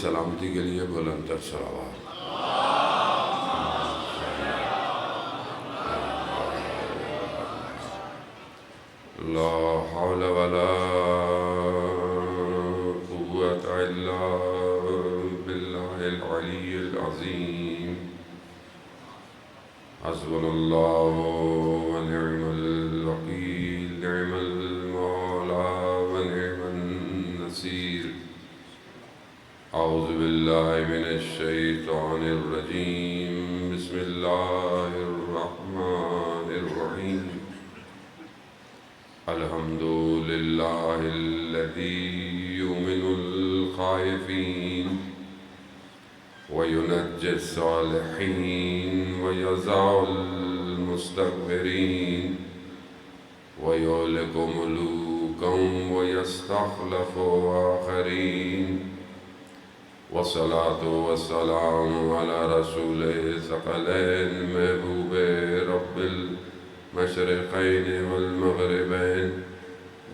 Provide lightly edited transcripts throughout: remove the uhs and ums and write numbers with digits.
سلامتی کے لیے بلند تر صلوات۔ لا حول ولا قوة إلا بالله العلي العظيم۔ حسبنا الله ونعم الوكيل، نعم المولى ونعم النصير۔ أعوذ بالله من الشيطان الرجيم، بسم الله الرحمن الرحيم۔ الحمد لله الذي يؤمن الخائفين وينجي الصالحين ويزع المستكبرين ويهلك ملوكا ويستخلف آخرين، والصلاة والسلام على رسوله الثقلين محبوب رب المشرقين والمغربين،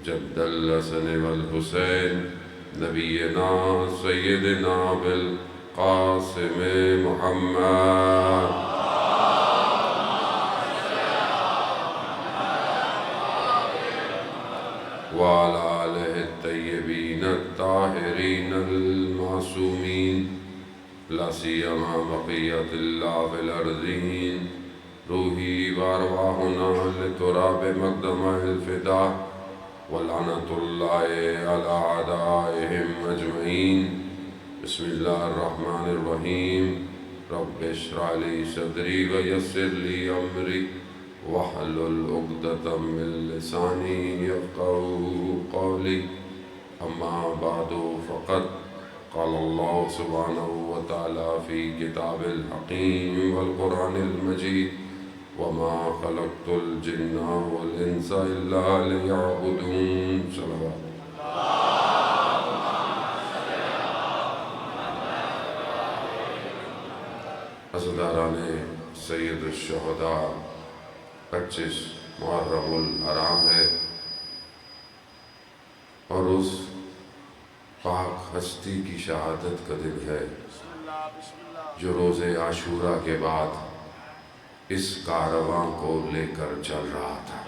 جد الحسن والحسين، نبينا سيدنا بالقاسم محمد وعلى آله الطيبين الطاهرين المعصومين، لا سيما بقية الله في الأرضين، روحي وأرواحنا لتراب مقدمه الفداء، ولعنة الله على أعدائهم أجمعين۔ بسم الله الرحمن الرحيم۔ رب اشرح لي صدري ويسر لي أمري واحلل عقدة من لساني يفقهوا قولي، أما بعد فقد قال الله سبحانه وتعالى في كتاب الحكيم والقرآن المجيد، وما خلقت الجن والإنس إلا ليعبدون۔ صلوات۔ عزاداران سید الشہداء، 25 محرم الحرام ہے اور اس پاک ہستی کی شہادت کا دن ہے جو روز عاشوراء کے بعد اس کارواں کو لے کر چل رہا تھا۔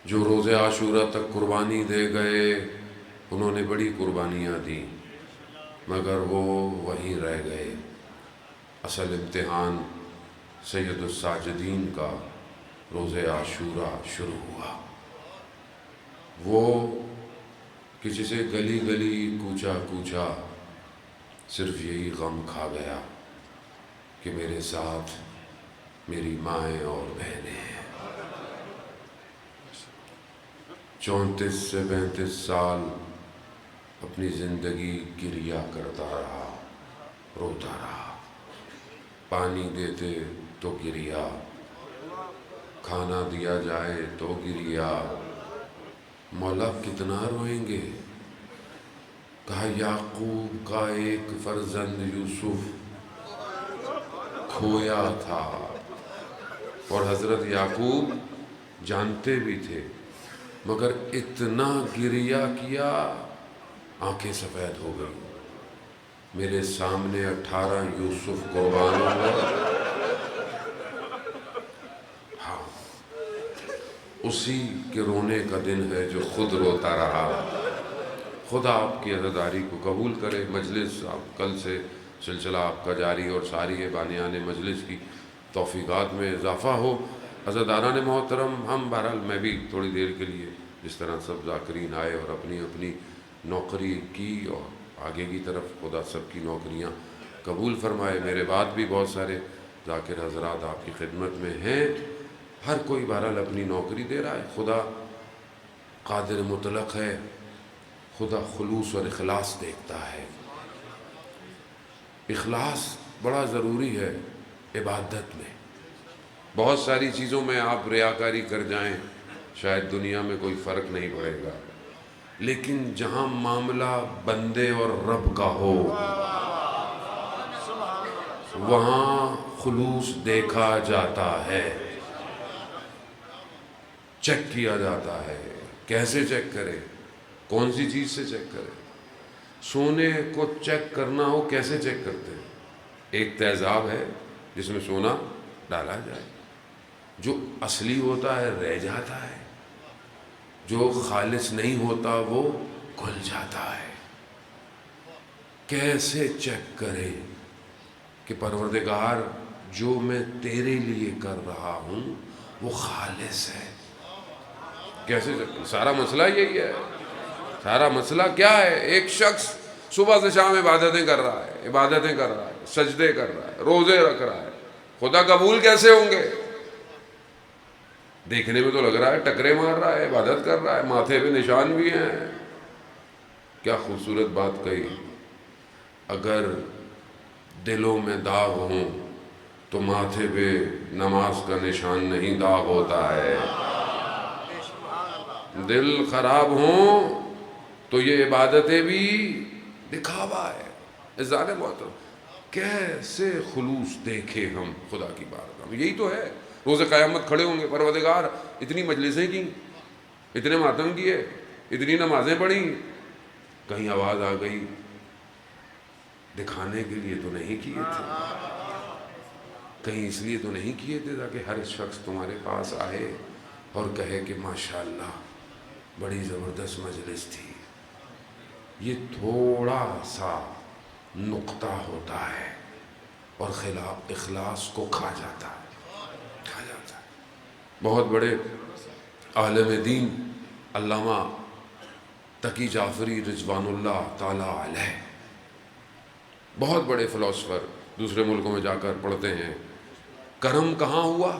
جو روز عاشوراء تک قربانی دے گئے انہوں نے بڑی قربانیاں دیں، مگر وہ وہیں رہ گئے۔ اصل امتحان سید الساجدین کا روز عاشوراء شروع ہوا، وہ کہ جسے گلی گلی کوچا کوچا صرف یہی غم کھا گیا کہ میرے ساتھ میری مائیں اور بہنیں ہیں۔ 34 سے 35 سال اپنی زندگی گریہ کرتا رہا، روتا رہا، پانی دیتے تو گریہ، کھانا دیا جائے تو گریہ، مولا کتنا روئیں گے؟ کہا یعقوب کا ایک فرزند یوسف کھویا تھا، اور حضرت یعقوب جانتے بھی تھے، مگر اتنا گریہ کیا آنکھیں سفید ہو گئی۔ میرے سامنے 18 یوسف قربان ہو گئے۔ ہاں، اسی کے رونے کا دن ہے جو خود روتا رہا۔ خدا آپ کی عزاداری کو قبول کرے۔ مجلس کل سے سلسلہ آپ کا جاری اور ساری بانیان مجلس کی توفیقات میں اضافہ ہو۔ عزاداران محترم، ہم بہرحال میں بھی تھوڑی دیر کے لیے جس طرح سب ذاکرین آئے اور اپنی اپنی نوکری کی اور آگے کی طرف خدا سب کی نوکریاں قبول فرمائے۔ میرے بعد بھی بہت سارے ذاکر حضرات آپ کی خدمت میں ہیں، ہر کوئی بہرحال اپنی نوکری دے رہا ہے۔ خدا قادر مطلق ہے، خدا خلوص اور اخلاص دیکھتا ہے۔ اخلاص بڑا ضروری ہے عبادت میں۔ بہت ساری چیزوں میں آپ ریاکاری کر جائیں شاید دنیا میں کوئی فرق نہیں پڑے گا، لیکن جہاں معاملہ بندے اور رب کا ہو وہاں خلوص دیکھا جاتا ہے، چیک کیا جاتا ہے۔ کیسے چیک کرے؟ کون سی چیز سے چیک کرے؟ سونے کو چیک کرنا ہو کیسے چیک کرتے ہیں؟ ایک تیزاب ہے جس میں سونا ڈالا جائے، جو اصلی ہوتا ہے رہ جاتا ہے، جو خالص نہیں ہوتا وہ کھل جاتا ہے۔ کیسے چیک کرے کہ پروردگار جو میں تیرے لیے کر رہا ہوں وہ خالص ہے؟ کیسے چیک کرے؟ سارا مسئلہ یہی ہے۔ سارا مسئلہ کیا ہے؟ ایک شخص صبح سے شام عبادتیں کر رہا ہے، سجدے کر رہا ہے، روزے رکھ رہا ہے، خدا قبول کیسے ہوں گے؟ دیکھنے میں تو لگ رہا ہے ٹکرے مار رہا ہے، عبادت کر رہا ہے، ماتھے پہ نشان بھی ہیں۔ کیا خوبصورت بات کہی، اگر دلوں میں داغ ہوں تو ماتھے پہ نماز کا نشان نہیں، داغ ہوتا ہے۔ دل خراب ہوں تو یہ عبادتیں بھی دکھاوا ہے۔ ظالم محترم، کیسے خلوص دیکھے ہم خدا کی بارگاہ میں؟ یہی تو ہے۔ روز قیامت کھڑے ہوں گے، پروردگار اتنی مجلسیں کی، اتنے ماتم کیے، اتنی نمازیں پڑھی، کہیں آواز آ گئی دکھانے کے لیے تو نہیں کیے تھے، کہیں اس لیے تو نہیں کیے تھے تاکہ ہر شخص تمہارے پاس آئے اور کہے کہ ماشاءاللہ بڑی زبردست مجلس تھی۔ یہ تھوڑا سا نقطہ ہوتا ہے اور خلاف اخلاص کو کھا جاتا ہے۔ بہت بڑے عالم دین علامہ تقی جعفری رضوان اللہ تعالی علیہ، بہت بڑے فلاسفر، دوسرے ملکوں میں جا کر پڑھتے ہیں کرم کہاں ہوا؟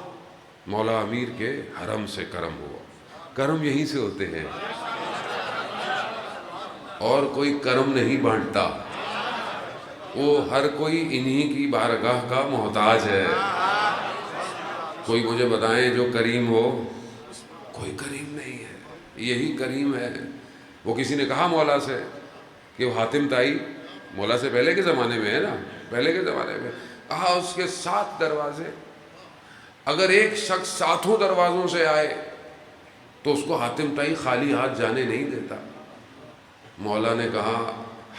مولا امیر کے حرم سے کرم ہوا۔ کرم یہیں سے ہوتے ہیں، اور کوئی کرم نہیں بانٹتا، وہ ہر کوئی انہی کی بارگاہ کا محتاج ہے۔ کوئی مجھے بتائیں جو کریم ہو؟ کوئی کریم نہیں ہے، یہی کریم ہے۔ وہ کسی نے کہا مولا سے کہ وہ حاتم طائی مولا سے پہلے کے زمانے میں ہے نا، پہلے کے زمانے میں کہا اس کے 7 دروازے، اگر ایک شخص 7 دروازوں سے آئے تو اس کو حاتم طائی خالی ہاتھ جانے نہیں دیتا۔ مولا نے کہا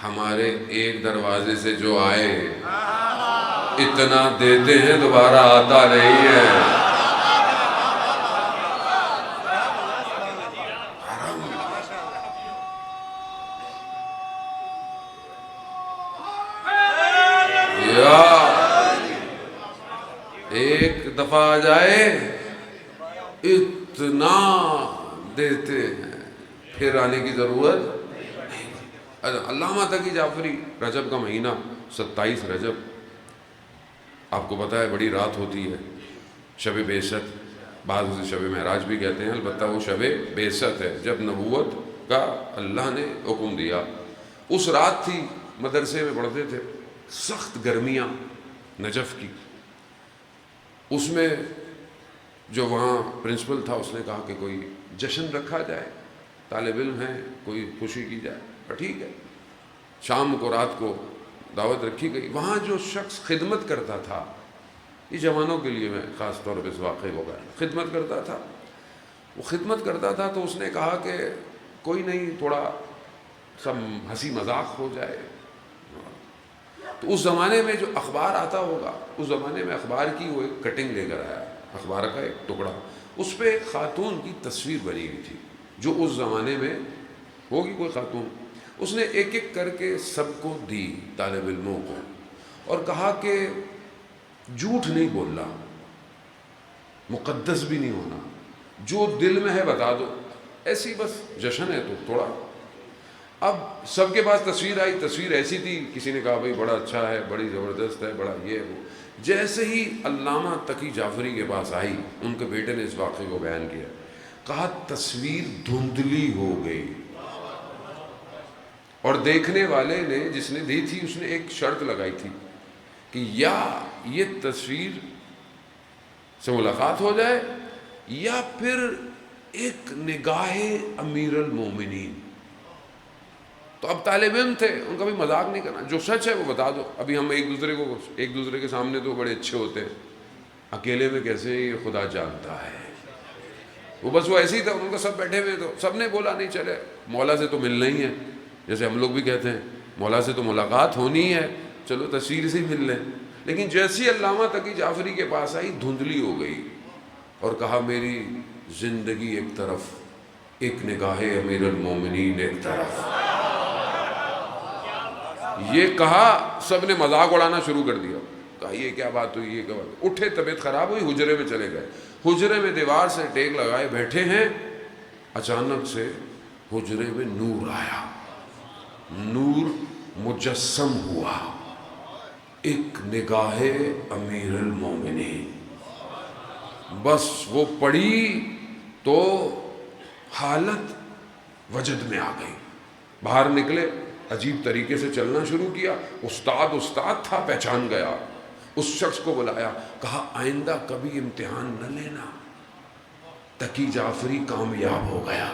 ہمارے ایک دروازے سے جو آئے اتنا دیتے ہیں دوبارہ آتا نہیں ہے۔ یا ایک دفعہ آ جائے اتنا دیتے ہیں، پھر آنے کی ضرورت نہیں۔ علامہ تقی جعفری، رجب کا مہینہ 27 رجب، آپ کو پتہ ہے بڑی رات ہوتی ہے، شب بعثت، بعض اسے شب معراج بھی کہتے ہیں، البتہ وہ شب بعثت ہے جب نبوت کا اللہ نے حکم دیا۔ اس رات تھی، مدرسے میں پڑھتے تھے، سخت گرمیاں نجف کی۔ اس میں جو وہاں پرنسپل تھا اس نے کہا کہ کوئی جشن رکھا جائے، طالب علم ہیں، کوئی خوشی کی جائے۔ ٹھیک ہے، شام کو رات کو دعوت رکھی گئی۔ وہاں جو شخص خدمت کرتا تھا، یہ جوانوں کے لیے میں خاص طور پہ اس واقعے کو گیا، خدمت کرتا تھا، وہ خدمت کرتا تھا تو اس نے کہا کہ کوئی نہیں، تھوڑا سب ہنسی مذاق ہو جائے۔ تو اس زمانے میں جو اخبار آتا ہوگا، اس زمانے میں اخبار کی وہ ایک کٹنگ لے کر آیا، اخبار کا ایک ٹکڑا، اس پہ ایک خاتون کی تصویر بنی ہوئی تھی جو اس زمانے میں ہوگی کوئی خاتون۔ اس نے ایک ایک کر کے سب کو دی، طالب علموں کو، اور کہا کہ جھوٹ نہیں بولنا، مقدس بھی نہیں ہونا، جو دل میں ہے بتا دو، ایسی بس جشن ہے تو تھوڑا۔ اب سب کے پاس تصویر آئی، تصویر ایسی تھی، کسی نے کہا بھائی بڑا اچھا ہے، بڑی زبردست ہے، بڑا یہ وہ۔ جیسے ہی علامہ تقی جعفری کے پاس آئی، ان کے بیٹے نے اس واقعے کو بیان کیا، کہا تصویر دھندلی ہو گئی، اور دیکھنے والے نے جس نے دی تھی اس نے ایک شرط لگائی تھی کہ یا یہ تصویر سے ملاقات ہو جائے یا پھر ایک نگاہ امیر المومنین۔ تو اب طالب علم تھے، ان کا بھی مذاق نہیں کرنا، جو سچ ہے وہ بتا دو۔ ابھی ہم ایک دوسرے کے سامنے تو بڑے اچھے ہوتے ہیں، اکیلے میں کیسے یہ خدا جانتا ہے۔ وہ ایسے ہی تھا، ان کا سب بیٹھے ہوئے تو سب نے بولا نہیں چلے مولا سے تو ملنا ہی ہے، جیسے ہم لوگ بھی کہتے ہیں مولا سے تو ملاقات ہونی ہے، چلو تصویر سے مل لیں. لیکن جیسی علامہ تقی جعفری کے پاس آئی دھندلی ہو گئی اور کہا میری زندگی ایک طرف، ایک نگاہ امیر المومنین ایک طرف. یہ کہا سب نے مذاق اڑانا شروع کر دیا. کہا یہ کیا بات ہوئی، یہ کیا بات ہوئی. اٹھے، طبیعت خراب ہوئی، حجرے میں چلے گئے. حجرے میں دیوار سے ٹیک لگائے بیٹھے ہیں، اچانک سے حجرے میں نور آیا، نور مجسم ہوا، ایک نگاہ امیر المومنین. بس وہ پڑھی تو حالت وجد میں آ گئی. باہر نکلے، عجیب طریقے سے چلنا شروع کیا. استاد تھا، پہچان گیا. اس شخص کو بلایا، کہا آئندہ کبھی امتحان نہ لینا، تقی جعفری کامیاب ہو گیا.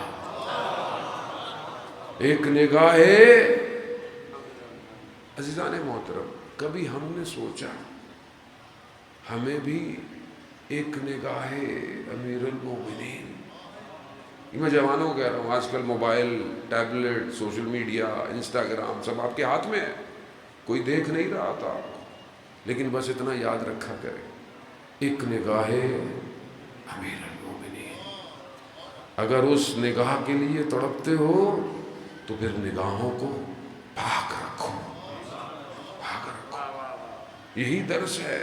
ایک نگاہ. عزیزان محترم، کبھی ہم نے سوچا ہمیں بھی ایک نگاہ امیر المومنین. میں جوانوں کو کہہ رہا ہوں، آج کل mobile, tablet, social media, Instagram سب آپ کے ہاتھ میں ہے، کوئی دیکھ نہیں رہا تھا. لیکن بس اتنا یاد رکھا کرے، ایک نگاہ امیر المومنین. اگر اس نگاہ کے لیے تڑپتے ہو تو پھر نگاہوں کو پاک رکھو، پاک رکھو. یہی درس ہے.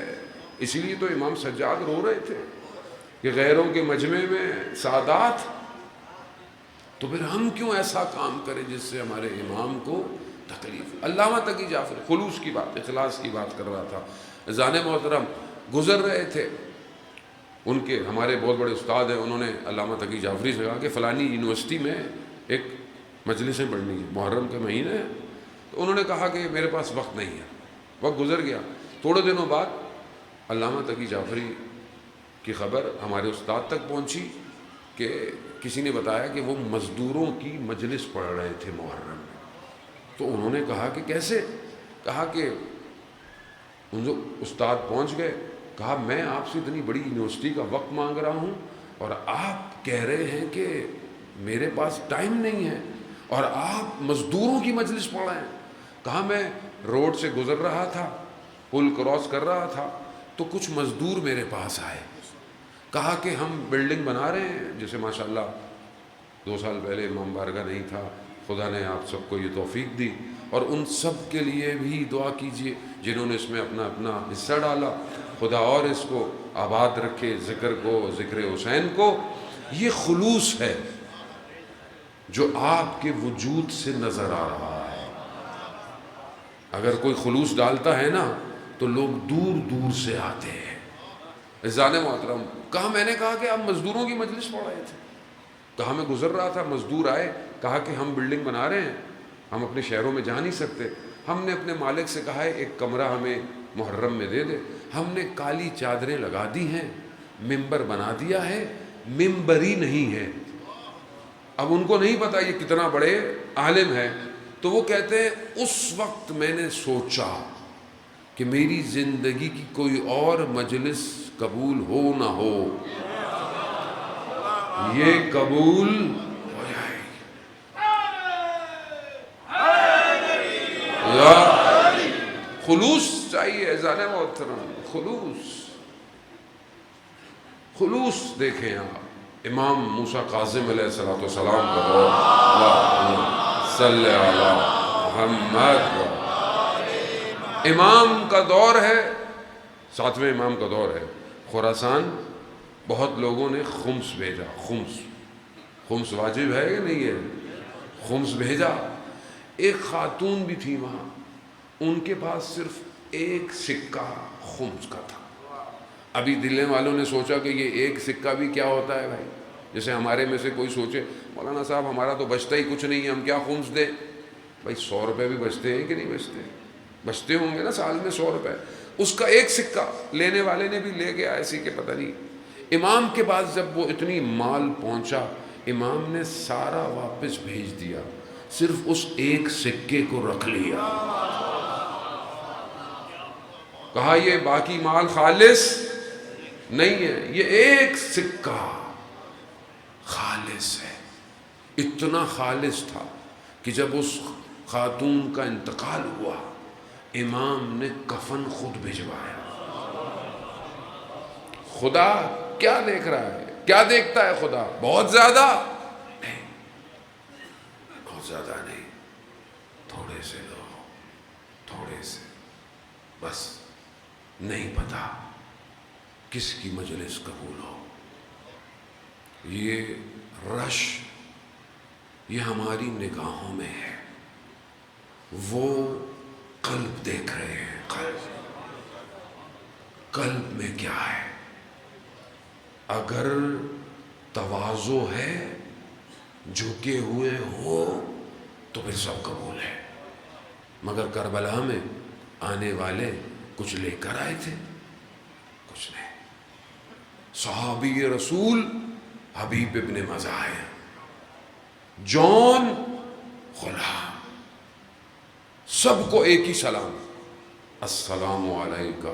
اسی لیے تو امام سجاد رو رہے تھے کہ غیروں کے مجمع میں سادات، تو پھر ہم کیوں ایسا کام کریں جس سے ہمارے امام کو تکلیف. علامہ تقی جعفری خلوص کی بات، اخلاص کی بات کر رہا تھا. عزیزان محترم، گزر رہے تھے، ان کے ہمارے بہت بڑے استاد ہیں، انہوں نے علامہ تقی جعفری سے کہا کہ فلانی یونیورسٹی میں ایک مجلسیں پڑھنی ہے، محرم کے مہینے ہیں. تو انہوں نے کہا کہ میرے پاس وقت نہیں ہے. وقت گزر گیا. تھوڑے دنوں بعد علامہ تقی جعفری کی خبر ہمارے استاد تک پہنچی کہ کسی نے بتایا کہ وہ مزدوروں کی مجلس پڑھ رہے تھے محرم میں. تو انہوں نے کہا کہ کیسے؟ کہا کہ ان جو استاد پہنچ گئے، کہا میں آپ سے اتنی بڑی یونیورسٹی کا وقت مانگ رہا ہوں اور آپ کہہ رہے ہیں کہ میرے پاس ٹائم نہیں ہے اور آپ مزدوروں کی مجلس پڑھ رہے ہیں. کہا میں روڈ سے گزر رہا تھا، پل کراس کر رہا تھا، تو کچھ مزدور میرے پاس آئے. کہا کہ ہم بلڈنگ بنا رہے ہیں، جیسے ماشاءاللہ 2 سال پہلے امام بارگاہ نہیں تھا، خدا نے آپ سب کو یہ توفیق دی. اور ان سب کے لیے بھی دعا کیجئے جنہوں نے اس میں اپنا اپنا حصہ ڈالا. خدا اور اس کو آباد رکھے، ذکر کو، ذکر حسین کو. یہ خلوص ہے جو آپ کے وجود سے نظر آ رہا ہے. اگر کوئی خلوص ڈالتا ہے نا تو لوگ دور دور سے آتے ہیں. عزیزان محترم، کہا میں نے کہا کہ آپ مزدوروں کی مجلس پڑھ رہے تھے. کہا میں گزر رہا تھا، مزدور آئے، کہا کہ ہم بلڈنگ بنا رہے ہیں، ہم اپنے شہروں میں جا نہیں سکتے، ہم نے اپنے مالک سے کہا ہے ایک کمرہ ہمیں محرم میں دے دے. ہم نے کالی چادریں لگا دی ہیں، ممبر بنا دیا ہے، ممبری نہیں ہے. اب ان کو نہیں پتا یہ کتنا بڑے عالم ہے. تو وہ کہتے ہیں اس وقت میں نے سوچا کہ میری زندگی کی کوئی اور مجلس قبول ہو نہ ہو، یہ قبول ہو جائے گی. خلوص چاہیے عزیزان محترم، خلوص. خلوص دیکھیں آپ، امام موسیٰ کاظم علیہ السلام کا دور، اللہم صلی علی محمد، امام کا دور ہے، 7ویں امام کا دور ہے. خراسان بہت لوگوں نے خمس بھیجا. خمس واجب ہے کہ نہیں ہے؟ خمس بھیجا. ایک خاتون بھی تھی وہاں، ان کے پاس صرف ایک سکہ خمس کا تھا. ابھی دلے والوں نے سوچا کہ یہ ایک سکہ بھی کیا ہوتا ہے بھائی. جیسے ہمارے میں سے کوئی سوچے مولانا صاحب ہمارا تو بچتا ہی کچھ نہیں ہے، ہم کیا خمس دیں. بھائی 100 روپے بھی بچتے ہیں کہ نہیں بچتے؟ بچتے ہوں گے نا سال میں 100 روپے. اس کا ایک سکہ لینے والے نے بھی لے گیا ایسی کہ پتہ نہیں. امام کے پاس جب وہ اتنی مال پہنچا، امام نے سارا واپس بھیج دیا، صرف اس ایک سکے کو رکھ لیا. کہا یہ باقی مال خالص نہیں ہے، یہ ایک سکہ خالص ہے. اتنا خالص تھا کہ جب اس خاتون کا انتقال ہوا، امام نے کفن خود بھجوایا۔ خدا کیا دیکھ رہا ہے؟ کیا دیکھتا ہے خدا؟ بہت زیادہ نہیں، بہت زیادہ نہیں، تھوڑے سے لو، تھوڑے سے، بس نہیں پتا کس کی مجلس قبول ہو۔ یہ رش یہ ہماری نگاہوں میں ہے، وہ قلب دیکھ رہے ہیں۔ قلب میں کیا ہے؟ اگر تواضع ہے، جھکے ہوئے ہو، تو پھر سب قبول ہے۔ مگر کربلا میں آنے والے کچھ لے کر آئے تھے، کچھ نہیں۔ صحابی رسول حبیب ابن مزاحم، جون غلام، سب کو ایک ہی سلام، السلام علیکہ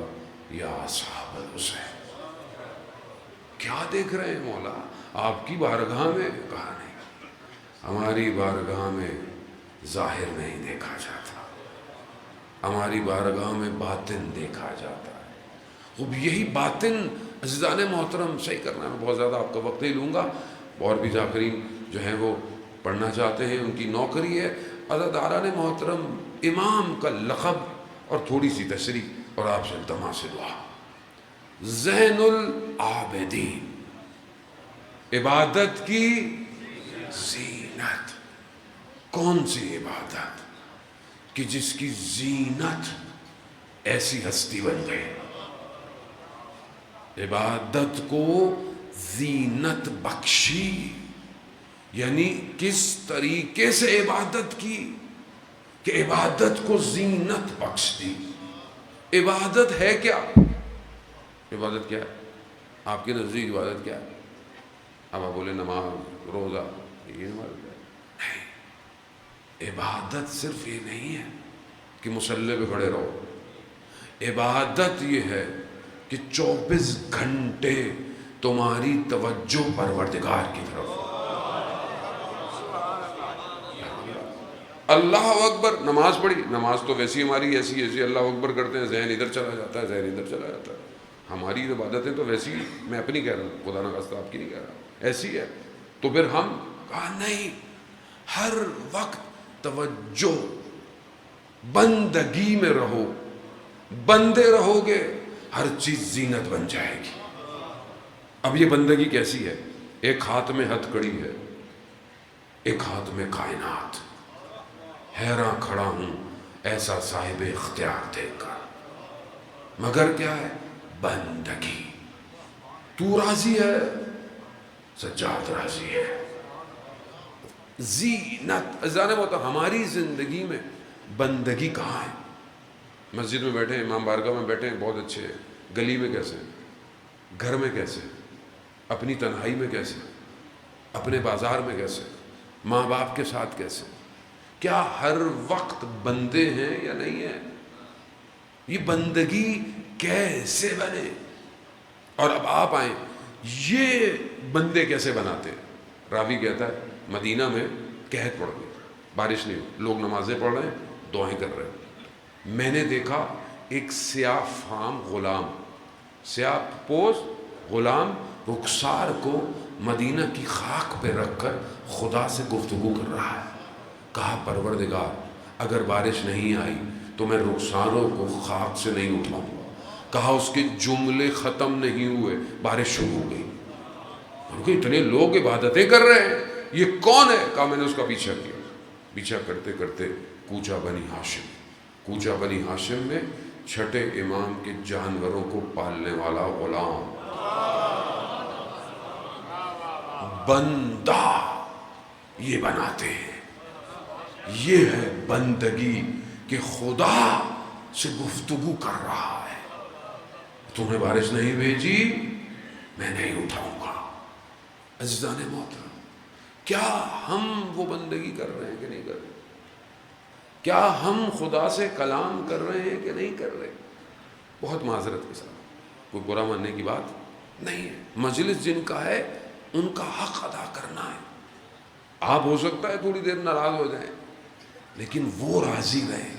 یا اصحاب الحسین۔ کیا دیکھ رہے ہیں مولا؟ آپ کی بارگاہ میں کہا نہیں، ہماری بارگاہ میں ظاہر نہیں دیکھا جاتا، ہماری بارگاہ میں باطن دیکھا جاتا ہے۔ اب یہی باطن عزیزان محترم صحیح کرنا ہے۔ میں بہت زیادہ آپ کا وقت نہیں لوں گا، اور بھی ذاکرین جو ہیں وہ پڑھنا چاہتے ہیں، ان کی نوکری ہے۔ عزیزان محترم، امام کا لقب اور تھوڑی سی تشریح اور آپ سے التماس سے دعا۔ زین العابدین، عبادت کی زینت۔ کون سی عبادت کہ جس کی زینت ایسی ہستی بن گئی؟ عبادت کو زینت بخشی، یعنی کس طریقے سے عبادت کی کہ عبادت کو زینت بخش دی۔ عبادت ہے کیا؟ عبادت کیا ہے آپ کے نزدیک؟ عبادت کیا ہے؟ اب آپ بولے نماز، روزہ، یہ عبادت ہے؟ نہیں، عبادت صرف یہ نہیں ہے کہ مصلی پہ کھڑے رہو۔ عبادت یہ ہے کہ 24 گھنٹے تمہاری توجہ پروردگار کی طرف ہو۔ اللہ اکبر، نماز پڑھی، نماز تو ویسی ہماری ایسی اللہ اکبر کرتے ہیں، ذہن ادھر چلا جاتا ہے، ذہن ادھر چلا جاتا ہے۔ ہماری عبادتیں تو ویسی، میں اپنی کہہ رہا ہوں، خدا نہ خواستہ آپ کی نہیں کہہ رہا، ایسی ہے۔ تو پھر ہم کہا نہیں، ہر وقت توجہ، بندگی میں رہو، بندے رہو گے، ہر چیز زینت بن جائے گی۔ اب یہ بندگی کیسی ہے؟ ایک ہاتھ میں ہتھ کڑی ہے، ایک ہاتھ میں کائنات۔ حیراں کھڑا ہوں ایسا صاحب اختیار دیکھ کر، مگر کیا ہے؟ بندگی۔ تو راضی ہے، سجاد راضی ہے۔ زینت عزیزان محترم، ہماری زندگی میں بندگی کہاں ہے؟ مسجد میں بیٹھے ہیں، امام بارگاہ میں بیٹھے ہیں، بہت اچھے ہیں، گلی میں کیسے، گھر میں کیسے، اپنی تنہائی میں کیسے، اپنے بازار میں کیسے، ماں باپ کے ساتھ کیسے؟ کیا ہر وقت بندے ہیں یا نہیں ہیں؟ یہ بندگی کیسے بنے؟ اور اب آپ آئیں، یہ بندے کیسے بناتے؟ راوی کہتا ہے مدینہ میں قحط پڑ گئی، بارش نہیں، لوگ نمازیں پڑھ رہے ہیں، دعائیں کر رہے ہیں۔ میں نے دیکھا ایک سیاہ فام غلام، سیاہ پوش غلام رخسار کو مدینہ کی خاک پہ رکھ کر خدا سے گفتگو کر رہا ہے۔ کہا پروردگار، اگر بارش نہیں آئی تو میں رخساروں کو خاک سے نہیں اٹھاؤں گا۔ کہا اس کے جملے ختم نہیں ہوئے، بارش شروع ہو گئی۔ کیونکہ اتنے لوگ عبادتیں کر رہے ہیں، یہ کون ہے؟ کہا میں نے اس کا پیچھا کیا، پیچھا کرتے کرتے کوچہ بنی ہاشم، کوچہ بنی ہاشم میں چھٹے امام کے جانوروں کو پالنے والا غلام، بندہ یہ بناتے ہیں۔ یہ ہے بندگی کہ خدا سے گفتگو کر رہا ہے، تمہیں بارش نہیں بھیجی، میں نہیں اٹھاؤں گا۔ عزیزان محترم، کیا ہم وہ بندگی کر رہے ہیں کہ نہیں کر رہے؟ کیا ہم خدا سے کلام کر رہے ہیں کہ نہیں کر رہے؟ بہت معذرت کے ساتھ، کوئی برا ماننے کی بات نہیں ہے، مجلس جن کا ہے ان کا حق ادا کرنا ہے۔ آپ ہو سکتا ہے تھوڑی دیر ناراض ہو جائیں، لیکن وہ راضی رہے.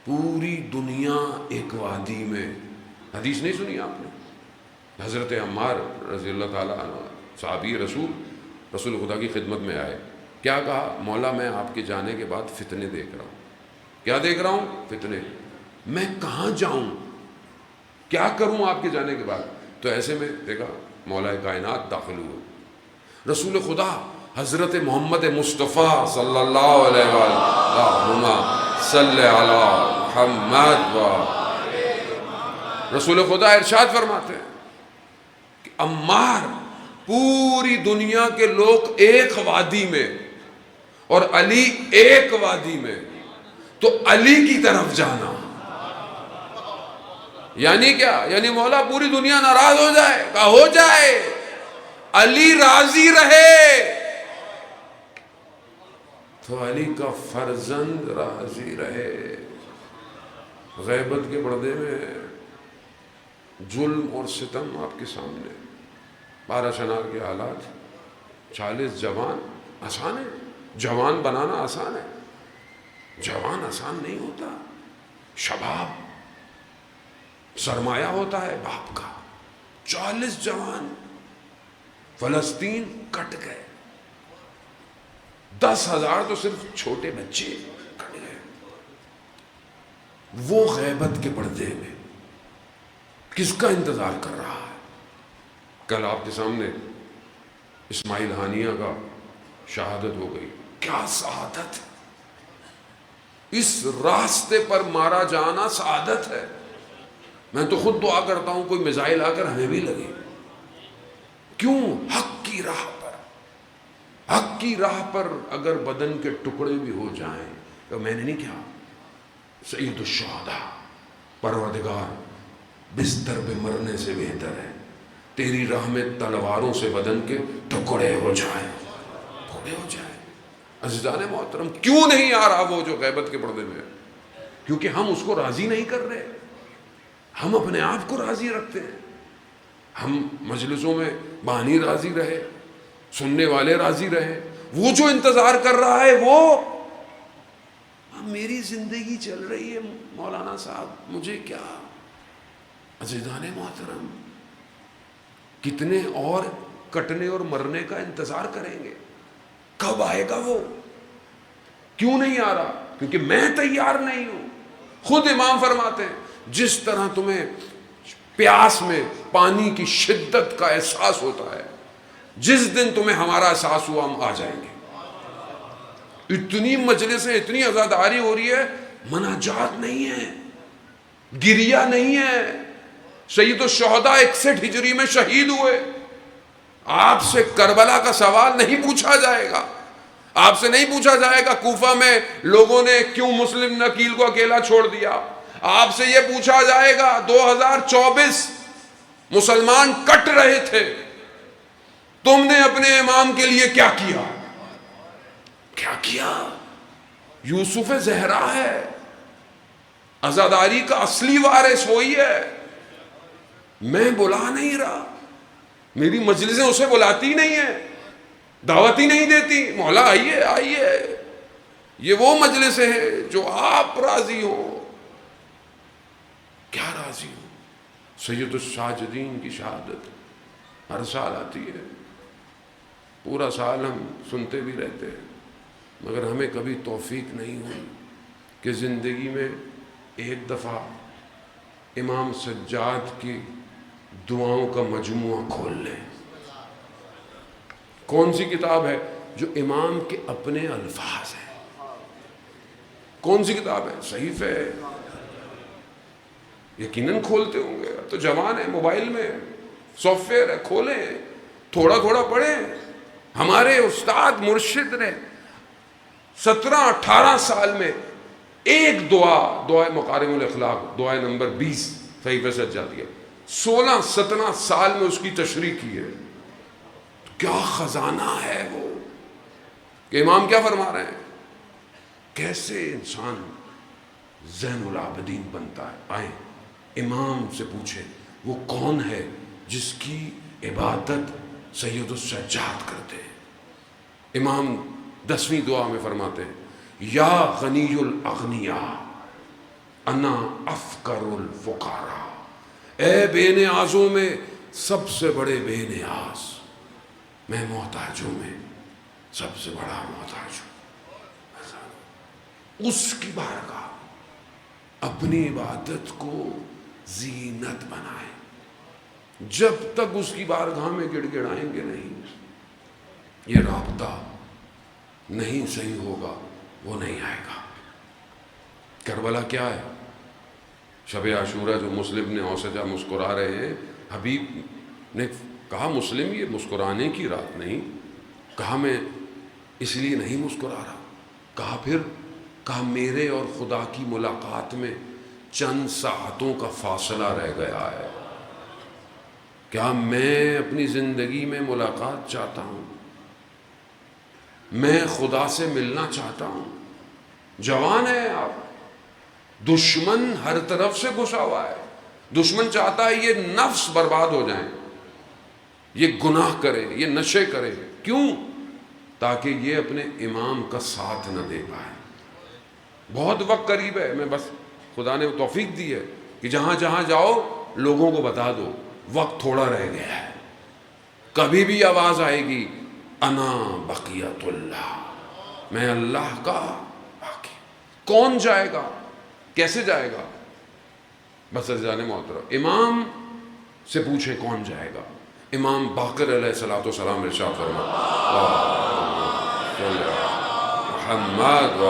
پوری دنیا ایک وادی میں. حدیث نہیں سنی آپ نے؟ حضرت عمار رضی اللہ تعالیٰ عنہ صحابی رسول خدا کی خدمت میں آئے. کیا کہا؟ مولا میں آپ کے جانے کے بعد فتنے دیکھ رہا ہوں. کیا دیکھ رہا ہوں؟ فتنے. میں کہاں جاؤں، کیا کروں آپ کے جانے کے بعد؟ تو ایسے میں دیکھا مولا کائنات داخل ہوئے. رسول خدا حضرت محمد مصطفیٰ صلی اللہ علیہ وآلہ صلی علی محمد و رسول خدا ارشاد فرماتے ہیں کہ عمار پوری دنیا کے لوگ ایک وادی میں اور علی ایک وادی میں، تو علی کی طرف جانا. یعنی کیا؟ یعنی مولا پوری دنیا ناراض ہو جائے، کہا ہو جائے، علی راضی رہے تو علی کا فرزند راضی رہے. غیبت کے پردے میں ظلم اور ستم آپ کے سامنے، 12 شنار کے حالات، 40 جوان. آسان ہے جوان بنانا؟ آسان ہے؟ جوان آسان نہیں ہوتا. شباب سرمایہ ہوتا ہے باپ کا. 40 جوان فلسطین کٹ گئے، 10,000 تو صرف چھوٹے بچے کٹ گئے. وہ غیبت کے پردے میں کس کا انتظار کر رہا ہے؟ کل آپ کے سامنے اسماعیل ہانیہ کا شہادت ہو گئی. کیا سعادت! اس راستے پر مارا جانا سعادت ہے. میں تو خود دعا کرتا ہوں کوئی میزائل آ کر ہمیں بھی لگے. کیوں؟ حق کی راہ پر. حق کی راہ پر اگر بدن کے ٹکڑے بھی ہو جائیں تو میں نے نہیں کہا سید الشہداء، پروردگار بستر پہ مرنے سے بہتر ہے تیری راہ میں تلواروں سے بدن کے ٹکڑے ہو جائیں، ٹکڑے ہو جائیں. عزیزان محترم، کیوں نہیں آ رہا وہ جو غیبت کے پردے میں؟ کیونکہ ہم اس کو راضی نہیں کر رہے. ہم اپنے آپ کو راضی رکھتے ہیں. ہم مجلسوں میں بانی راضی رہے، سننے والے راضی رہے. وہ جو انتظار کر رہا ہے وہ میری زندگی چل رہی ہے مولانا صاحب، مجھے کیا؟ عزیزان محترم، کتنے اور کٹنے اور مرنے کا انتظار کریں گے؟ کب آئے گا وہ؟ کیوں نہیں آ رہا؟ کیونکہ میں تیار نہیں ہوں. خود امام فرماتے ہیں جس طرح تمہیں پیاس میں پانی کی شدت کا احساس ہوتا ہے، جس دن تمہیں ہمارا احساس ہوا ہم آ جائیں گے. اتنی مجلسیں، اتنی عزاداری ہو رہی ہے، مناجات نہیں ہے، گریہ نہیں ہے. سید الشہداء 61 ہجری میں شہید ہوئے. آپ سے کربلا کا سوال نہیں پوچھا جائے گا. آپ سے نہیں پوچھا جائے گا کوفہ میں لوگوں نے کیوں مسلم نکیل کو اکیلا چھوڑ دیا. آپ سے یہ پوچھا جائے گا 2024 مسلمان کٹ رہے تھے، تم نے اپنے امام کے لیے کیا کیا؟ کیا کیا؟ یوسف زہرا ہے، عزاداری کا اصلی وارث وہی ہے. میں بلا نہیں رہا، میری مجلسیں اسے بلاتی نہیں ہیں، دعوت ہی نہیں دیتی. مولا آئیے آئیے. یہ وہ مجلسیں ہیں جو آپ راضی ہو. کیا راضی ہو؟ سید الساجدین کی شہادت ہر سال آتی ہے، پورا سال ہم سنتے بھی رہتے ہیں، مگر ہمیں کبھی توفیق نہیں ہوئی کہ زندگی میں ایک دفعہ امام سجاد کی دعاؤں کا مجموعہ کھول لیں. کون سی کتاب ہے جو امام کے اپنے الفاظ ہیں؟ کون سی کتاب ہے؟ صحیفہ ہے. یقیناً کھولتے ہوں گے، تو جوان ہے، موبائل میں سافٹ ویئر ہے، کھولیں، تھوڑا تھوڑا پڑھیں. ہمارے استاد مرشد نے 17-18 سال میں ایک دعائے مکارم الاخلاق، دعائے نمبر 20 صحیفہ سجادیہ، 16-17 سال میں اس کی تشریح کی ہے. کیا خزانہ ہے وہ کہ امام کیا فرما رہے ہیں؟ کیسے انسان زین العابدین بنتا ہے. آئیں امام سے پوچھیں وہ کون ہے جس کی عبادت سید السجاد کرتے ہیں. امام 10ویں دعا میں فرماتے ہیں یا غنی الاغنیاء انا افقر الفقراء، اے بے نیازوں میں سب سے بڑے بے نیاز، میں محتاجوں میں سب سے بڑا محتاج ہوں۔ اس کی بارگاہ اپنی عبادت کو زینت بنائیں، جب تک اس کی بارگاہ میں گڑ گڑائیں گے نہیں، یہ رابطہ نہیں صحیح ہوگا، وہ نہیں آئے گا۔ کربلا کیا ہے؟ شب عاشورہ جو مسلم نے اوسجا مسکرا رہے ہیں، حبیب نے کہا مسلم یہ مسکرانے کی رات نہیں، کہا میں اس لیے نہیں مسکرا رہا، کہا میرے اور خدا کی ملاقات میں چند ساعتوں کا فاصلہ رہ گیا ہے، کیا میں اپنی زندگی میں ملاقات چاہتا ہوں، میں خدا سے ملنا چاہتا ہوں۔ جوان ہے آپ، دشمن ہر طرف سے گھسا ہوا ہے، دشمن چاہتا ہے یہ نفس برباد ہو جائیں، یہ گناہ کرے، یہ نشے کرے، کیوں؟ تاکہ یہ اپنے امام کا ساتھ نہ دے پائے۔ بہت وقت قریب ہے، میں بس خدا نے توفیق دی ہے کہ جہاں جہاں جاؤ لوگوں کو بتا دو وقت تھوڑا رہ گیا ہے، کبھی بھی آواز آئے گی انا بقیت اللہ، میں اللہ کا باقی۔ کون جائے گا؟ کیسے جائے گا؟ بس عزیزان محترم، امام سے پوچھیں کون جائے گا؟ امام باقر علیہ السلام ارشاد محمد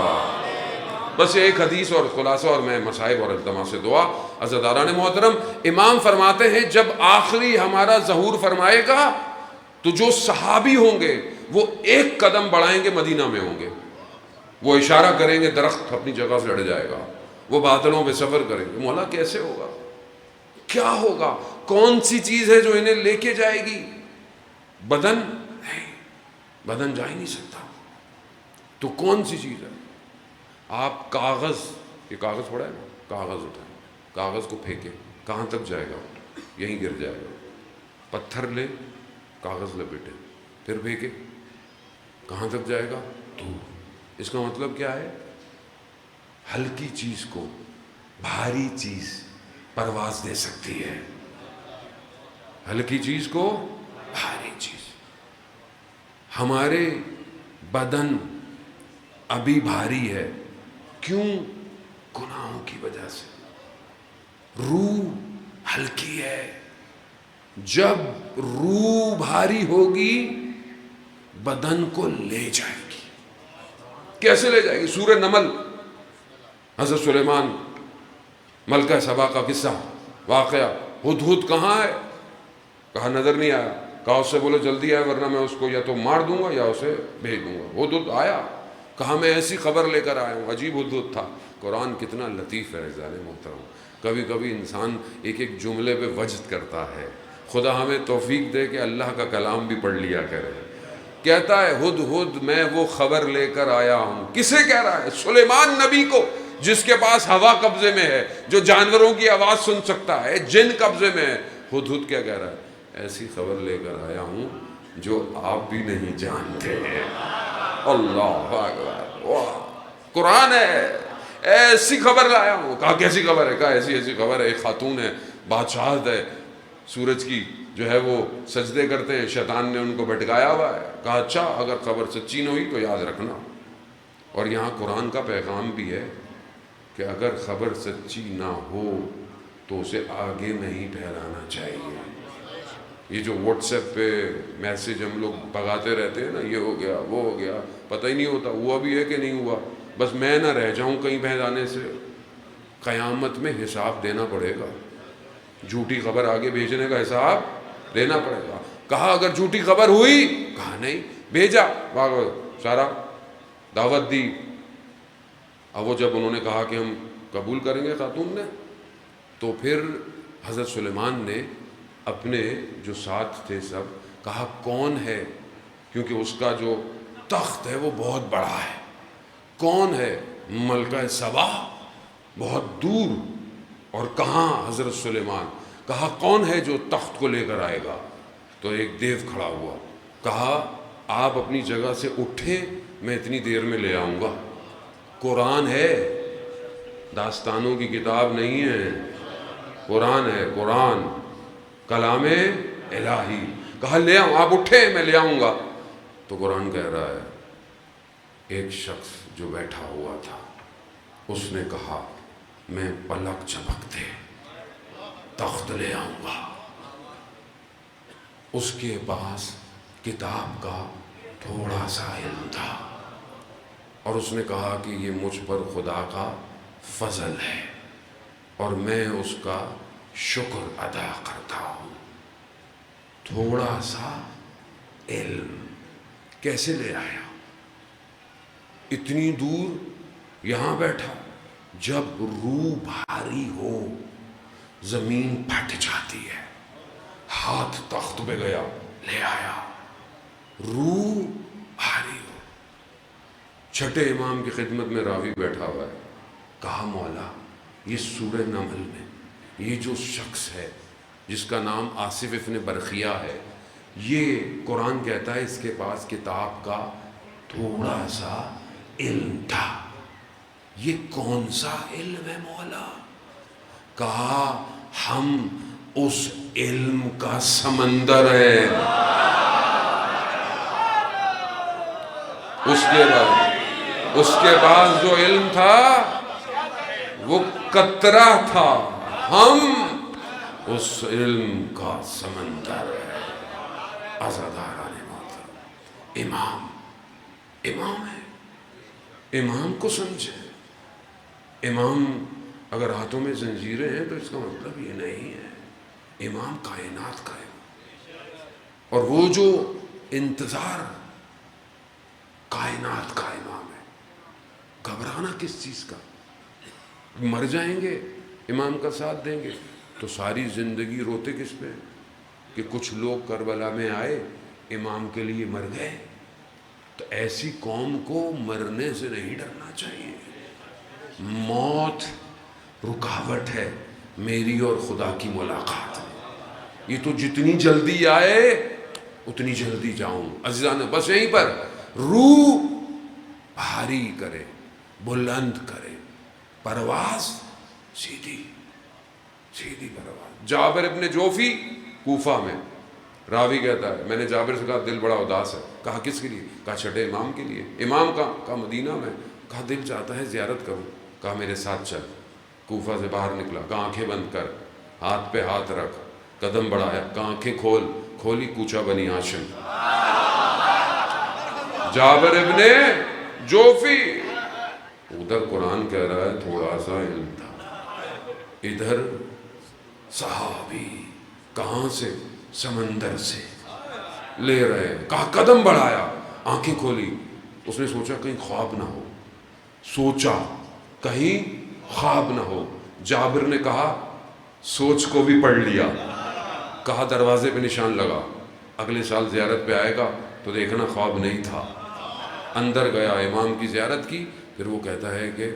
بس ایک حدیث اور خلاصہ، اور میں مصائب اور التماس سے دعا۔ عزیزان محترم، امام فرماتے ہیں جب آخری ہمارا ظہور فرمائے گا تو جو صحابی ہوں گے وہ ایک قدم بڑھائیں گے مدینہ میں ہوں گے، وہ اشارہ کریں گے درخت اپنی جگہ سے ہٹ جائے گا، وہ بادلوں پہ سفر کریں گے۔ مولا کیسے ہوگا؟ کیا ہوگا؟ کون سی چیز ہے جو انہیں لے کے جائے گی؟ بدن نہیں، بدن جا ہی نہیں سکتا، تو کون سی چیز ہے؟ آپ کاغذ، یہ کاغذ پڑا ہے نا، کاغذ اٹھائیں، کاغذ کو پھینکیں، کہاں تک جائے گا؟ یہیں گر جائے گا۔ پتھر لے، کاغذ لپیٹے، پھر پھینکے، کہاں تک جائے گا؟ دور۔ اس کا مطلب کیا ہے؟ ہلکی چیز کو بھاری چیز پرواز دے سکتی ہے، ہلکی چیز کو بھاری چیز۔ ہمارے بدن ابھی بھاری ہے، کیوں؟ گناہوں کی وجہ سے۔ روح ہلکی ہے، جب روح بھاری ہوگی بدن کو لے جائے گی۔ کیسے لے جائے گی؟ سورہ نمل، حضرت سلیمان ملکہ سبا کا قصہ، واقعہ۔ ہدہد کہاں ہے؟ کہا نظر نہیں آیا، کہا اس سے بولو جلدی آئے ورنہ میں اس کو یا تو مار دوں گا یا اسے بھیج دوں گا۔ ہدہد آیا، کہا میں ایسی خبر لے کر آیا ہوں۔ عجیب ہدہد تھا۔ قرآن کتنا لطیف ہے عزیزان محترم، کبھی کبھی انسان ایک ایک جملے پہ وجد کرتا ہے۔ خدا ہمیں توفیق دے کہ اللہ کا کلام بھی پڑھ لیا کرے۔ کہتا ہے ہدہد میں وہ خبر لے کر آیا ہوں۔ کسے کہہ رہا ہے؟ سلیمان نبی کو، جس کے پاس ہوا قبضے میں ہے، جو جانوروں کی آواز سن سکتا ہے، جن قبضے میں ہے۔ ہدہد کیا کہہ رہا ہے؟ ایسی خبر لے کر آیا ہوں جو آپ بھی نہیں جانتے ہیں۔ اللہ اکبر، واہ، قرآن ہے۔ ایسی خبر لایا ہوں۔ کہا کیسی خبر ہے؟ کہا ایسی خبر ہے، ایک خاتون ہے، بادشاہت ہے سورج کی، جو ہے وہ سجدے کرتے ہیں، شیطان نے ان کو بھٹکایا ہوا ہے۔ کہا اچھا، اگر خبر سچی نہ ہوئی تو یاد رکھنا۔ اور یہاں قرآن کا پیغام بھی ہے کہ اگر خبر سچی نہ ہو تو اسے آگے نہیں پھیلانا چاہیے۔ یہ جو واٹس ایپ پہ میسیج ہم لوگ بھگاتے رہتے ہیں نا، یہ ہو گیا وہ ہو گیا، پتہ ہی نہیں ہوتا ہوا بھی ہے کہ نہیں ہوا، بس میں نہ رہ جاؤں کہیں بہلانے سے۔ قیامت میں حساب دینا پڑے گا، جھوٹی خبر آگے بھیجنے کا حساب دینا پڑے گا۔ کہا اگر جھوٹی خبر ہوئی؟ کہا نہیں، بھیجا، سارا دعوت دی۔ اب وہ جب انہوں نے کہا کہ ہم قبول کریں گے خاتون نے، تو پھر حضرت سلیمان نے اپنے جو ساتھ تھے سب کہا کون ہے، کیونکہ اس کا جو تخت ہے وہ بہت بڑا ہے۔ کون ہے؟ ملکہ سبا، بہت دور۔ اور کہاں؟ حضرت سلیمان۔ کہا کون ہے جو تخت کو لے کر آئے گا؟ تو ایک دیو کھڑا ہوا، کہا آپ اپنی جگہ سے اٹھیں، میں اتنی دیر میں لے آؤں گا۔ قرآن ہے، داستانوں کی کتاب نہیں ہے، قرآن ہے، قرآن کلام الہی۔ کہا لے آؤں، آپ اٹھے میں لے آؤں گا۔ تو قرآن کہہ رہا ہے ایک شخص جو بیٹھا ہوا تھا اس نے کہا میں پلک جھپکتے تخت لے آؤں گا۔ اس کے پاس کتاب کا تھوڑا سا علم تھا اور اس نے کہا کہ یہ مجھ پر خدا کا فضل ہے اور میں اس کا شکر ادا کرتا ہوں۔ تھوڑا سا علم کیسے لے آیا؟ اتنی دور یہاں بیٹھا، جب روح بھاری ہو زمین پھٹ جاتی ہے، ہاتھ تخت پہ گیا لے آیا۔ روح بھاری ہو، چھٹے امام کی خدمت میں راوی بیٹھا ہوا ہے، کہا مولا یہ سورہ نمل میں یہ جو شخص ہے جس کا نام آصف ابن برخیہ ہے، یہ قرآن کہتا ہے اس کے پاس کتاب کا تھوڑا سا علم تھا، یہ کون سا علم ہے مولا؟ کہا ہم اس علم کا سمندر ہے۔ اس کے بعد جو علم تھا وہ قطرہ تھا، ہم اس علم کا سمندر ہے۔ عزاداران محترم، امام ہے، امام کو سمجھے۔ امام اگر ہاتھوں میں زنجیریں ہیں تو اس کا مطلب یہ نہیں ہے، امام کائنات کا ہے، اور وہ جو انتظار کائنات کا امام ہے۔ گھبرانا کس چیز کا؟ مر جائیں گے امام کا ساتھ دیں گے تو ساری زندگی روتے کس پہ کہ کچھ لوگ کربلا میں آئے امام کے لیے مر گئے؟ تو ایسی قوم کو مرنے سے نہیں ڈرنا چاہیے۔ موت رکاوٹ ہے میری اور خدا کی ملاقات میں، یہ تو جتنی جلدی آئے اتنی جلدی جاؤں۔ عزیزان بس یہیں پر روح بھاری کرے، بلند کرے، پرواز سیدھی پرواز۔ جابر ابن جوفی کوفہ میں، راوی کہتا ہے میں نے جابر سے کہا دل بڑا اداس ہے۔ کہا کس کے لیے؟ کہا چھٹے امام کے لیے۔ امام کا؟ کہا مدینہ میں۔ کہا دل چاہتا ہے زیارت کروں۔ کہا میرے ساتھ چل۔ کوفہ سے باہر نکلا، کہا آنکھیں بند کر، ہاتھ پہ ہاتھ رکھ، قدم بڑھایا، کہا آنکھیں کھولی، کوچہ بنی ہاشم۔ جابر ابن جوفی، ادھر قرآن کہہ رہا ہے تھوڑا سا علم تھا، ادھر صحابی کہاں سے؟ سمندر سے لے رہے ہیں۔ کہا قدم بڑھایا، آنکھیں کھولی، اس نے سوچا کہیں خواب نہ ہو، خواب نہ ہو۔ جابر نے کہا سوچ کو بھی پڑھ لیا۔ کہا دروازے پہ نشان لگا، اگلے سال زیارت پہ آئے گا تو دیکھنا خواب نہیں تھا۔ اندر گیا، امام کی زیارت کی، پھر وہ کہتا ہے کہ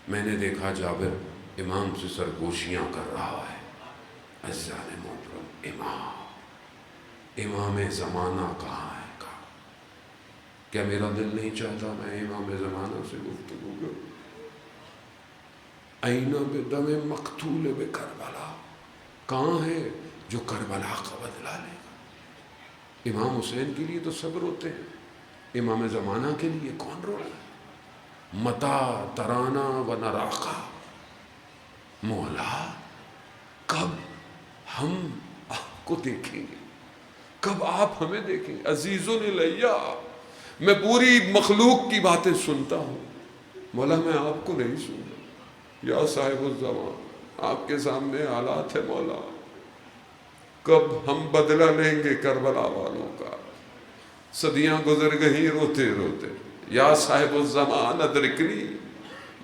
میں نے دیکھا جابر امام سے سرگوشیاں کر رہا ہے۔ عزیزان محترم، امام زمانہ کہاں ہے؟ کہا کیا میرا دل نہیں چاہتا میں امام زمانہ سے گفتگو کروں؟ این بدم مقتول بکربلا، کہاں ہے جو کربلا کا بدلہ لے گا؟ امام حسین کے لیے تو سب روتے ہیں، امام زمانہ کے لیے کون رو رہا ہے؟ متا ترانا و نراقہ، مولا کب ہم آپ کو دیکھیں گے، کب آپ ہمیں دیکھیں گے؟ عزیز الیہ، میں پوری مخلوق کی باتیں سنتا ہوں، مولا میں آپ کو نہیں سنتا۔ یا صاحب الزمان، آپ کے سامنے حالات ہے مولا، کب ہم بدلہ لیں گے کربلا والوں کا؟ صدیاں گزر گئی روتے روتے، یا صاحب الزمان ادرکنی،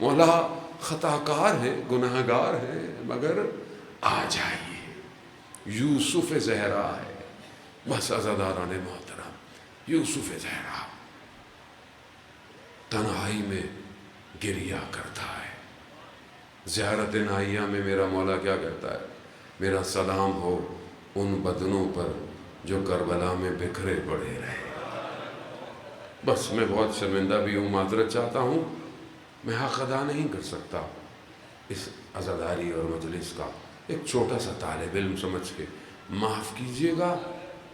مولا خطا کار ہیں، گناہ گار ہیں، مگر آ جائیے۔ یوسف زہرا ہے، بس عزاداران محترم، یوسف زہرا تنہائی میں گریہ کرتا ہے۔ زیارت نائیہ میں میرا مولا کیا کہتا ہے؟ میرا سلام ہو ان بدنوں پر جو کربلا میں بکھرے پڑے رہے۔ بس میں بہت شرمندہ بھی ہوں، معذرت چاہتا ہوں، میں حق ادا نہیں کر سکتا اس عزاداری اور مجلس کا، ایک چھوٹا سا طالب علم سمجھ کے معاف کیجئے گا،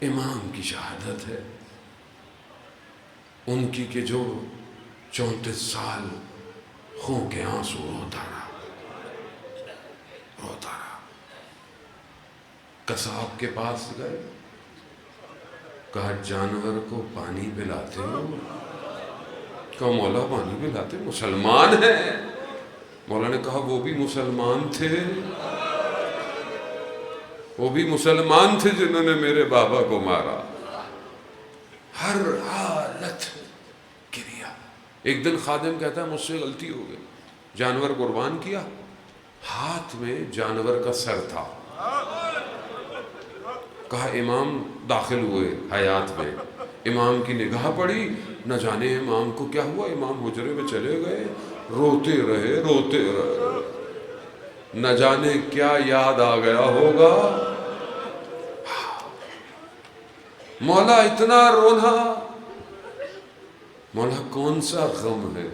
امام کی شہادت ہے ان کی کہ جو 34 سال خون کے آنسو روتا رہا۔ قصاب کے پاس گئے، کہا جانور کو پانی پلاتے ہو؟ کہا مولا پانی پلاتے، مسلمان ہے۔ مولا نے کہا وہ بھی مسلمان تھے، وہ بھی مسلمان تھے جنہوں نے میرے بابا کو مارا۔ ہر حالت گریا۔ ایک دن خادم کہتا ہے مجھ سے غلطی ہو گئی، جانور قربان کیا، ہاتھ میں جانور کا سر تھا۔ کہا امام داخل ہوئے حیات میں، امام کی نگاہ پڑی، نہ جانے امام کو کیا ہوا، امام حجرے میں چلے گئے، روتے رہے، نہ جانے کیا یاد آ گیا ہوگا۔ مولا اتنا رونا، مولا کون سا غم ہے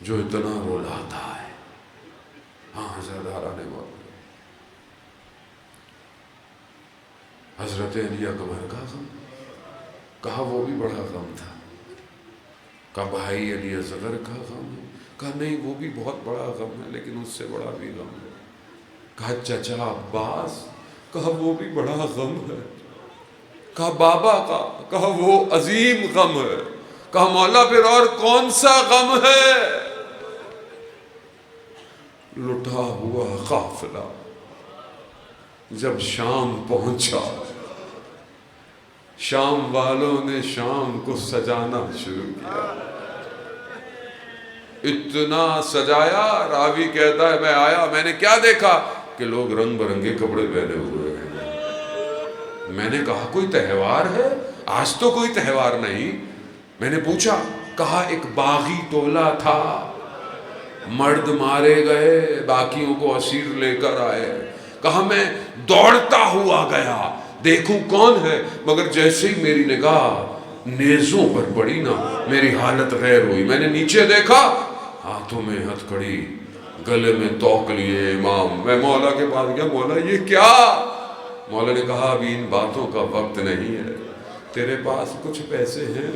جو اتنا رولاتا ہے؟ ہاں حضرت آرا نے مولا حضرت علی اکبر کا غم، کہا وہ بھی بڑا غم تھا۔ کہا بھائی علی اصغر کا غم ہے؟ کہا نہیں وہ بھی بہت بڑا غم ہے لیکن اس سے بڑا بھی غم ہے۔ کہا چچا عباس؟ کہا وہ بھی بڑا غم ہے۔ کہا بابا کا؟ کہا وہ عظیم غم ہے۔ کہا مولا پھر اور کون سا غم ہے؟ لٹا ہوا قافلہ جب شام پہنچا، شام والوں نے شام کو سجانا شروع کیا، اتنا سجایا، راوی کہتا ہے میں آیا، میں نے کیا دیکھا کہ لوگ رنگ برنگے کپڑے پہنے ہوئے ہیں۔ میں نے کہا کوئی تہوار ہے؟ آج تو کوئی تہوار نہیں۔ میں نے پوچھا، کہا ایک باغی ٹولہ تھا، مرد مارے گئے، باقیوں کو اسیر لے کر آئے۔ کہا میں دوڑتا ہوا گیا دیکھوں کون ہے، مگر جیسے ہی میری نگاہ نیزوں پر پڑی نا، میری حالت غیر ہوئی۔ میں نے نیچے دیکھا، ہاتھوں میں ہتھکڑی، گلے میں توق لیے امام۔ میں مولا کے پاس گیا، مولا یہ کیا؟ مولا نے کہا ابھی ان باتوں کا وقت نہیں ہے، تیرے پاس کچھ پیسے ہیں؟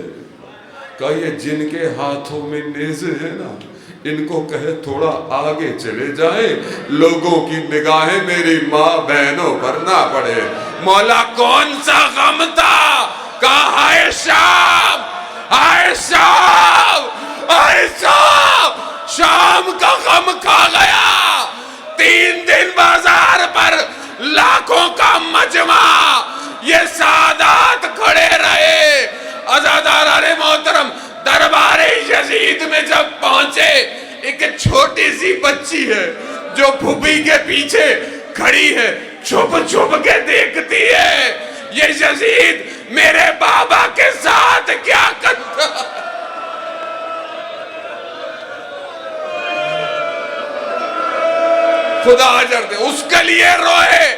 کہا یہ جن کے ہاتھوں میں نیزے ہیں نا، ان کو کہے تھوڑا آگے چلے جائیں، لوگوں کی نگاہیں میری ماں بہنوں پر نہ پڑے۔ مولا کون سا غم تھا؟ کہا ہائے شام، ہائے شام، ہائے شام، شام کا غم کھا گیا۔ 3 دن بازار پر لاکھوں کا مجمع، یہ سادات کھڑے رہے۔ عزاداران محترم دربار یزید میں جب پہنچے، ایک چھوٹی سی بچی ہے جو پھوپھی کے پیچھے کھڑی ہے، چھپ چھپ کے دیکھتی ہے یہ یزید میرے بابا کے ساتھ کیا کرتا۔ خدا اجر دے اس کے لیے روئے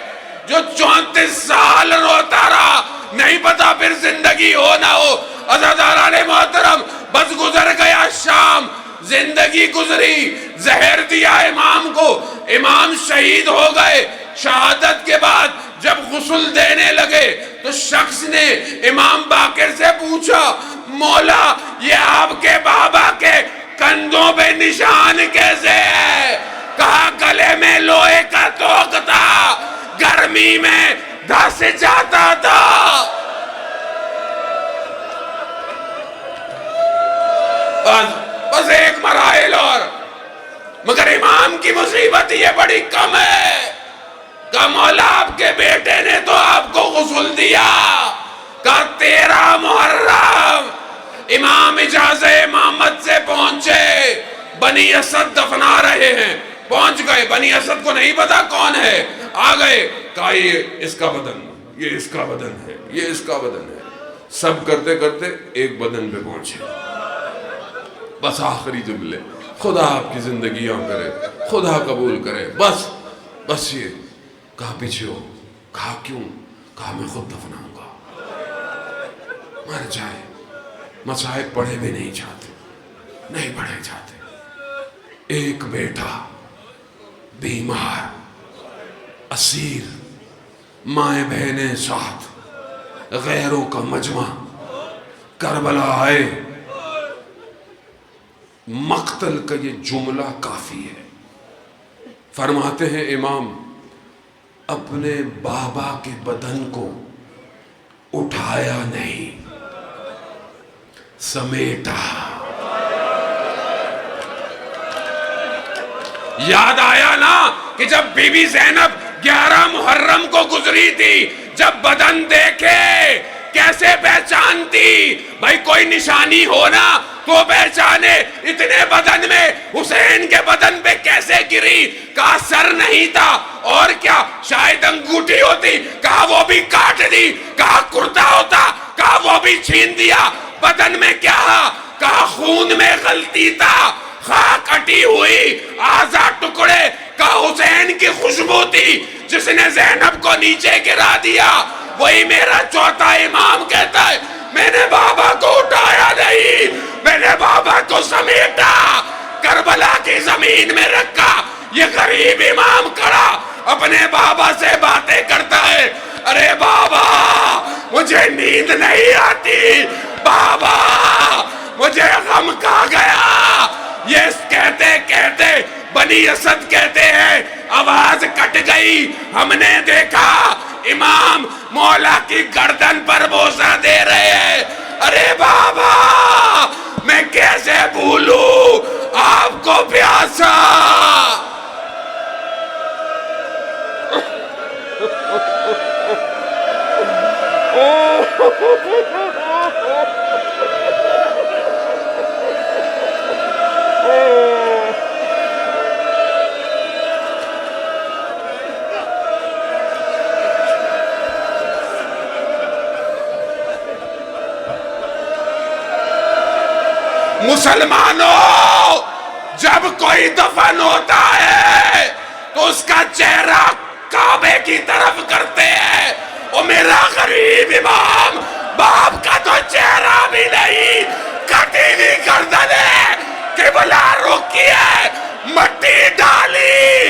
جو 34 سال روتا رہا، نہیں پتا پھر زندگی ہو نہ ہو۔ عزاداران محترم بس گزر گیا شام، زندگی گزری، زہر دیا امام کو، امام شہید ہو گئے۔ شہادت کے بعد جب غسل دینے لگے تو شخص نے امام باقر سے پوچھا، مولا یہ آپ کے بابا کے کندھوں پہ نشان کیسے ہے؟ کہا گلے میں لوہے کا توق تھا، گرمی میں دھس جاتا تھا۔ بس ایک مراحل اور، مگر امام کی مصیبت یہ بڑی کم ہے۔ کہا مولا آپ کے بیٹے نے تو آپ کو غسل دیا۔ کہا 13 محرم امام اجازہ امامت سے پہنچے، بنی اسد دفنا رہے ہیں، پہنچ گئے، بنی اسد کو نہیں پتا کون ہے، آ گئے، کہا یہ اس کا بدن، یہ اس کا بدن ہے، یہ اس کا بدن ہے۔ سب کرتے کرتے ایک بدن پہ پہنچے، بس آخری جملے، خدا آپ کی زندگیاں کرے، خدا قبول کرے، بس یہ۔ کہا پیچھے ہو، کہا کیوں؟ کہا میں خود دفناؤں گا، مر جائے، مصائب پڑھے بھی نہیں چاہتے، نہیں پڑھے چاہتے۔ ایک بیٹا بیمار، اسیر، مائیں بہنیں ساتھ، غیروں کا مجمع، کربلا آئے، مقتل کا یہ جملہ کافی ہے۔ فرماتے ہیں امام، اپنے بابا کے بدن کو اٹھایا نہیں، سمیٹا۔ یاد آیا نا کہ جب بی بی زینب 11 محرم کو گزری تھی، جب بدن دیکھے کیسے پہچانتی؟ بھائی کوئی نشانی ہونا تو پہچانے، اتنے بدن میں حسین کے بدن پہ کیسے گری؟ کہا سر نہیں تھا، اور کیا شاید انگوٹھی ہوتی، کہا وہ بھی کاٹ دی، کہا کرتا ہوتا، کہا وہ بھی چھین دیا، بدن میں کیا؟ کہا خون میں غلطی تھا، خاک اٹی ہوئی، آزا ٹکڑے، کہا حسین کی خوشبو تھی جس نے زینب کو نیچے گرا دیا۔ وہی میرا چوتھا امام کہتا ہے، میں نے بابا کو اٹھایا نہیں، میں نے بابا کو سمیٹا، کربلا کی زمین میں رکھا۔ یہ غریب امام کھڑا اپنے بابا سے باتیں کرتا ہے، ارے بابا مجھے نیند نہیں آتی، بابا مجھے غم کھا گیا۔ یہ کہتے کہتے بنی اسد کہتے ہیں آواز کٹ گئی، ہم نے دیکھا امام مولا کی گردن پر بوسہ دے رہے ہیں۔ ارے بابا میں کیسے بھولوں آپ کو پیاسا۔ مسلمانوں، جب کوئی دفن ہوتا ہے تو اس کا چہرہ کعبے کی طرف کرتے ہیں۔ وہ میرا غریب امام، باپ کا تو چہرہ بھی نہیں، کٹی ہوئی گردن ہے، قبلہ رخ کی ہے، مٹی ڈالی،